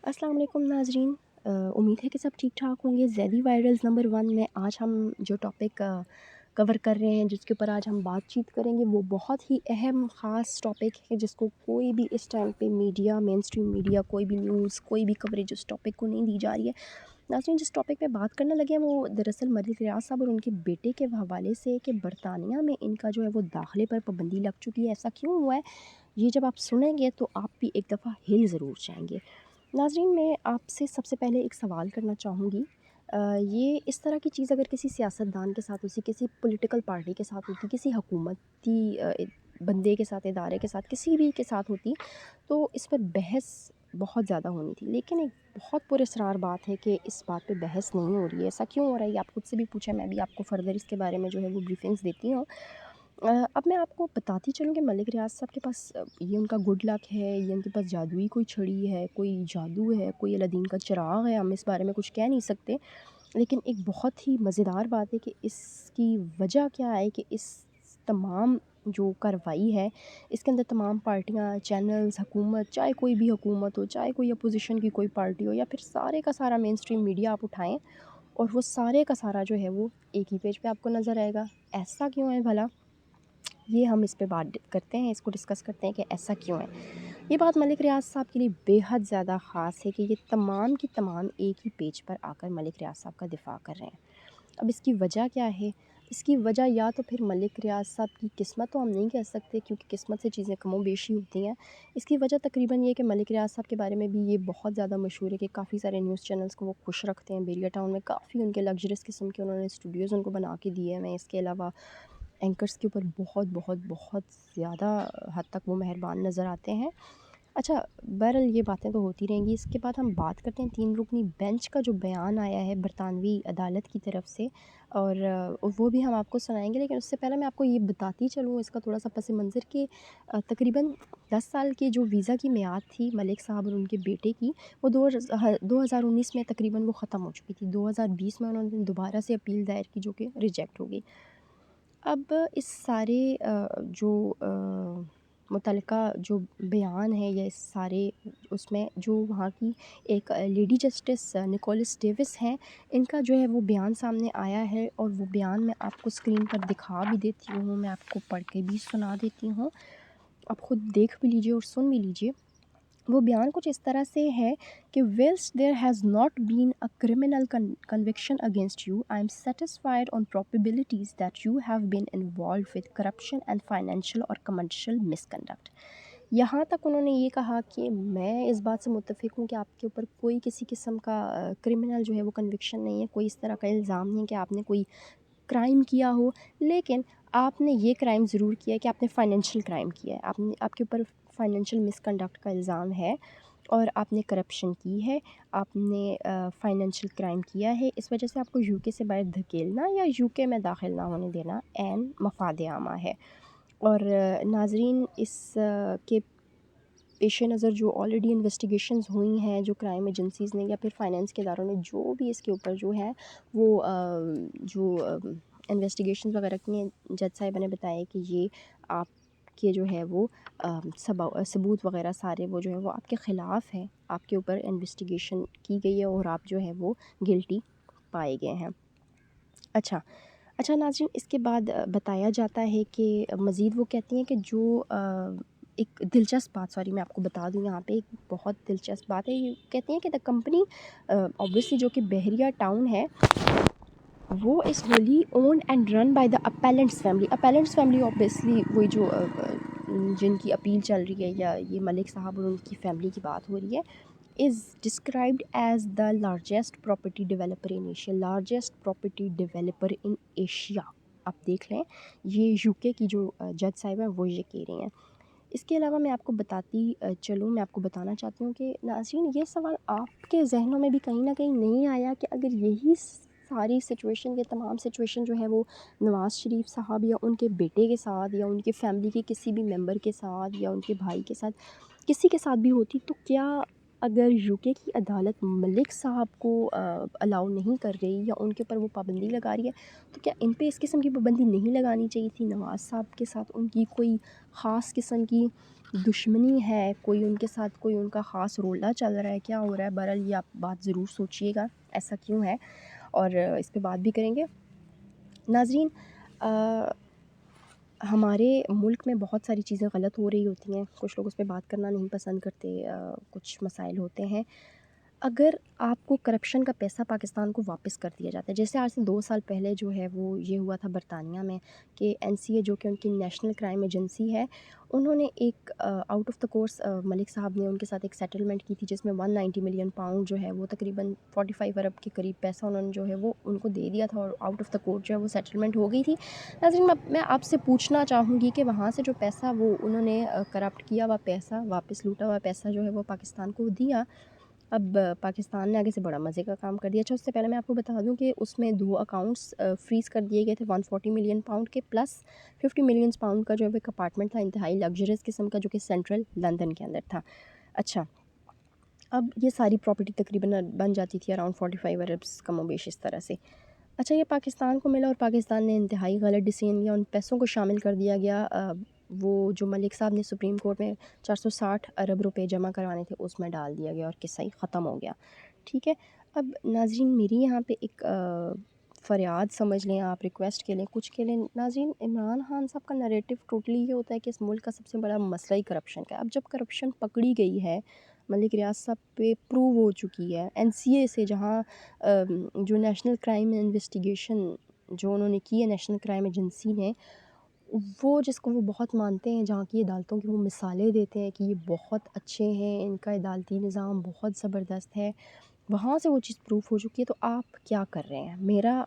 अस्सलाम वालेकुम नाज़रीन। उम्मीद है कि सब ठीक ठाक होंगे। ज़ैदी वायरल्स नंबर 1 में आज हम जो टॉपिक कवर कर रहे हैं, जिसके ऊपर आज हम बातचीत करेंगे, वो बहुत ही अहम ख़ास टॉपिक है जिसको कोई भी इस टाइम पे मीडिया, मेन स्ट्रीम मीडिया, कोई भी न्यूज़, कोई भी कवरेज उस टॉपिक को नहीं दी जा रही है। नाज़रीन, जिस टॉपिक पे बात करने लगे हैं वो दरअसल मलिक रियाज साहब और उनके बेटे के हवाले से कि बरतानिया में इनका जो है वो दाखिले पर पाबंदी लग चुकी है। ऐसा क्यों हुआ है? ये जब आप सुनेंगे तो आप भी एक दफ़ा हिल ज़रूर जाएँगे। नाज़रीन, मैं आपसे सबसे पहले एक सवाल करना चाहूँगी। ये इस तरह की चीज़ अगर किसी सियासतदान के साथ होती, किसी पॉलिटिकल पार्टी के साथ होती, किसी हुकूमती बंदे के साथ, इदारे के साथ, किसी भी के साथ होती, तो इस पर बहस बहुत ज़्यादा होनी थी। लेकिन एक बहुत पुरअसरार बात है कि इस बात पे बहस नहीं हो रही है। ऐसा क्यों हो रहा है? ये आप खुद से भी पूछें, मैं भी आपको फ़र्दर इसके बारे में जो है वो ब्रीफिंग्स देती हूँ। अब मैं आपको बताती चलूँ कि मलिक रियाज़ साहब के पास ये उनका गुड लक है, ये उनके पास जादुई कोई छड़ी है, कोई जादू है, कोई अलादीन का चिराग है, हम इस बारे में कुछ कह नहीं सकते। लेकिन एक बहुत ही मज़ेदार बात है कि इसकी वजह क्या है कि इस तमाम जो कार्रवाई है, इसके अंदर तमाम पार्टियाँ, चैनल्स, हुकूमत, चाहे कोई भी हुकूमत हो, चाहे कोई अपोज़िशन की कोई पार्टी हो, या फिर सारे का सारा मेन स्ट्रीम मीडिया आप उठाएँ और वो सारे का सारा जो है वो एक ही पेज पे आपको नज़र आएगा। ऐसा क्यों है भला? ये हम इस पे बात करते हैं, इसको डिस्कस करते हैं कि ऐसा क्यों है। ये बात मलिक रियाज़ साहब के लिए बेहद ज़्यादा ख़ास है कि ये तमाम की तमाम एक ही पेज पर आकर मलिक रियाज़ साहब का दिफ़ा कर रहे हैं। अब इसकी वजह क्या है? इसकी वजह या तो फिर मलिक रियाज़ साहब की किस्मत, तो हम नहीं कह सकते क्योंकि किस्मत से चीज़ें कमो-बेशी होती हैं। इसकी वजह तकरीबन ये है कि मलिक रियाज़ साहब के बारे में भी ये बहुत ज़्यादा मशहूर है कि काफ़ी सारे न्यूज़ चैनल्स को वो खुश रखते हैं। बेरिया टाउन में काफ़ी उनके लग्ज़रियस किस्म के उन्होंने स्टूडियोज़ उनको बना के दिए हुए हैं। इसके अलावा एंकर्स के ऊपर बहुत बहुत बहुत ज़्यादा हद तक वो मेहरबान नज़र आते हैं। अच्छा, बहरहाल ये बातें तो होती रहेंगी। इसके बाद हम बात करते हैं 3 रुकनी बेंच का जो बयान आया है बरतानवी अदालत की तरफ से, और वो भी हम आपको सुनाएँगे। लेकिन उससे पहले मैं आपको ये बताती चलूँ इसका थोड़ा-सा पस मंज़र कि तकरीबन 10 साल की जो वीज़ा की मियाद थी मलिक साहब और उनके बेटे की, वो 2019 में तकरीबन वो ख़त्म हो चुकी थी। 2020 में उन्होंने दोबारा से अपील दायर की जो कि रिजेक्ट हो गई। अब इस सारे जो मुतल्लिका जो बयान है या इस सारे उसमें जो वहाँ की एक लेडी जस्टिस निकोलस डेविस हैं, इनका जो है वो बयान सामने आया है, और वो बयान मैं आपको स्क्रीन पर दिखा भी देती हूँ, मैं आपको पढ़ के भी सुना देती हूँ। आप खुद देख भी लीजिए और सुन भी लीजिए। वो बयान कुछ इस तरह से है कि whilst there has not been a criminal conviction against you, I am satisfied on probabilities that you have been involved with corruption and financial or commercial misconduct. यहाँ तक उन्होंने ये कहा कि मैं इस बात से मुत्तफ़िक हूँ कि आपके ऊपर कोई किसी किस्म का क्रिमिनल जो है वो कन्विक्शन नहीं है, कोई इस तरह का इल्ज़ाम नहीं है कि आपने कोई क्राइम किया हो, लेकिन आपने ये क्राइम ज़रूर किया है कि आपने फाइनेंशियल क्राइम किया है। आपने, आपके ऊपर फाइनेंशियल मिसकंडक्ट का इल्ज़ाम है और आपने करप्शन की है, आपने फाइनेंशियल क्राइम किया है। इस वजह से आपको यूके से बाहर धकेलना या यूके में दाखिल ना होने देना ऐन मफ़ाद आमा है। और नाज़रीन, इस के पेश नज़र जो ऑलरेडी इन्वेस्टिगेशंस हुई हैं, जो क्राइम एजेंसीज़ ने या फिर फाइनेंस के इदारों ने जो भी इसके ऊपर जो है वो जो इन्वेस्टिगेशंस वगैरह की हैं, जज साहिबा ने बताया कि ये आपके जो है वो सबूत वगैरह सारे वो जो है वो आपके ख़िलाफ़ हैं, आपके ऊपर इन्वेस्टिगेशन की गई है और आप जो है वो गिल्टी पाए गए हैं। अच्छा, अच्छा नाज़रीन, इसके बाद बताया जाता है कि मज़ीद वो कहती हैं कि जो एक दिलचस्प बात, सॉरी मैं आपको बता दूँ यहाँ पे एक बहुत दिलचस्प बात है। ये कहती हैं कि द कंपनी ऑब्वियसली जो कि बहरिया टाउन है, वो is wholly owned and run by the appellants family. Appellants family obviously वही जो जिनकी अपील चल रही है, या ये मलिक साहब और उनकी फ़ैमिली की बात हो रही है, is described as the largest property developer in Asia, largest property developer in Asia। आप देख लें, ये यूके की जो जज साहिब है वो ये कह रही हैं। इसके अलावा मैं आपको बताती चलूँ, मैं आपको बताना चाहती हूँ कि नाज़रीन, ये सवाल आपके जहनों में भी कहीं ना कहीं नहीं आया कि अगर यही सारी सिचुएशन, ये तमाम सिचुएशन जो है वो नवाज़ शरीफ साहब या उनके बेटे के साथ या उनकी फ़ैमिली के किसी भी मेंबर के साथ या उनके भाई के साथ, किसी के साथ भी होती, तो क्या اگر یو کے کی عدالت ملک صاحب کو الاؤ نہیں کر رہی یا ان کے اوپر وہ پابندی لگا رہی ہے تو کیا ان پہ اس قسم کی پابندی نہیں لگانی چاہیے تھی؟ نواز صاحب کے ساتھ ان کی کوئی خاص قسم کی دشمنی ہے، کوئی ان کے ساتھ کوئی ان کا خاص رولہ چل رہا ہے، کیا ہو رہا ہے؟ بہرحال یہ آپ بات ضرور سوچیے گا ایسا کیوں ہے، اور اس پہ بات بھی کریں گے۔ ناظرین، ہمارے ملک میں بہت ساری چیزیں غلط ہو رہی ہوتی ہیں، کچھ لوگ اس پہ بات کرنا نہیں پسند کرتے، کچھ مسائل ہوتے ہیں۔ اگر آپ کو کرپشن کا پیسہ پاکستان کو واپس کر دیا جاتا ہے، جیسے آج سے 2 سال پہلے جو ہے وہ یہ ہوا تھا برطانیہ میں کہ NCA جو کہ ان کی نیشنل کرائم ایجنسی ہے، انہوں نے ایک آؤٹ آف دا کورس ملک صاحب نے ان کے ساتھ ایک سیٹلمنٹ کی تھی جس میں 190 ملین پاؤنڈ جو ہے وہ تقریباً 45 ارب کے قریب پیسہ انہوں نے جو ہے وہ ان کو دے دیا تھا، اور آؤٹ آف دا کورٹ جو ہے وہ سیٹلمنٹ ہو گئی تھی۔ ناظرین، میں آپ سے پوچھنا چاہوں گی کہ وہاں سے جو پیسہ وہ انہوں نے کرپٹ کیا ہوا پیسہ، واپس لوٹا ہوا پیسہ جو ہے وہ پاکستان کو دیا، اب پاکستان نے آگے سے بڑا مزے کا کام کر دیا۔ اچھا، اس سے پہلے میں آپ کو بتا دوں کہ اس میں 2 اکاؤنٹس فریز کر دیے گئے تھے 140 ملین پاؤنڈ کے، پلس 50 ملین پاؤنڈ کا جو ہے ایک اپارٹمنٹ تھا انتہائی لگژریس قسم کا جو کہ سینٹرل لندن کے اندر تھا۔ اچھا، اب یہ ساری پراپرٹی تقریباً بن جاتی تھی اراؤنڈ 45 اربس کم و بیش اس طرح سے۔ اچھا، یہ پاکستان کو ملا اور پاکستان نے انتہائی غلط ڈیسیژن لیا، ان پیسوں کو شامل کر دیا گیا وہ جو ملک صاحب نے سپریم کورٹ میں 460 ارب روپے جمع کروانے تھے اس میں ڈال دیا گیا اور قصہ ہی ختم ہو گیا، ٹھیک ہے۔ اب ناظرین، میری یہاں پہ ایک فریاد سمجھ لیں آپ، ریکویسٹ کے لیں، کچھ کے لیں۔ ناظرین، عمران خان صاحب کا نریٹو ٹوٹلی یہ ہوتا ہے کہ اس ملک کا سب سے بڑا مسئلہ ہی کرپشن کا ہے۔ اب جب کرپشن پکڑی گئی ہے، ملک ریاض صاحب پہ پروو ہو چکی ہے NCA سے، جہاں جو نیشنل کرائم انویسٹیگیشن جو انہوں نے کی ہے نیشنل کرائم ایجنسی نے، وہ جس کو وہ بہت مانتے ہیں، جہاں کی عدالتوں کی وہ مثالیں دیتے ہیں کہ یہ بہت اچھے ہیں، ان کا عدالتی نظام بہت زبردست ہے، وہاں سے وہ چیز پروف ہو چکی ہے۔ تو آپ کیا کر رہے ہیں؟ میرا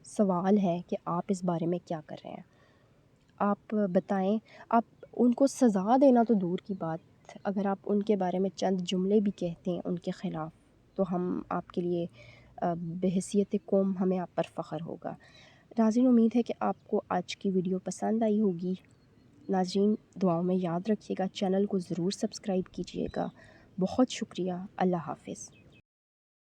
سوال ہے کہ آپ اس بارے میں کیا کر رہے ہیں؟ آپ بتائیں۔ آپ ان کو سزا دینا تو دور کی بات، اگر آپ ان کے بارے میں چند جملے بھی کہتے ہیں ان کے خلاف تو ہم آپ کے لیے بحیثیت قوم ہمیں آپ پر فخر ہوگا۔ ناظرین، امید ہے کہ آپ کو آج کی ویڈیو پسند آئی ہوگی۔ ناظرین، دعاؤں میں یاد رکھیے گا، چینل کو ضرور سبسکرائب کیجیے گا۔ بہت شکریہ، اللہ حافظ۔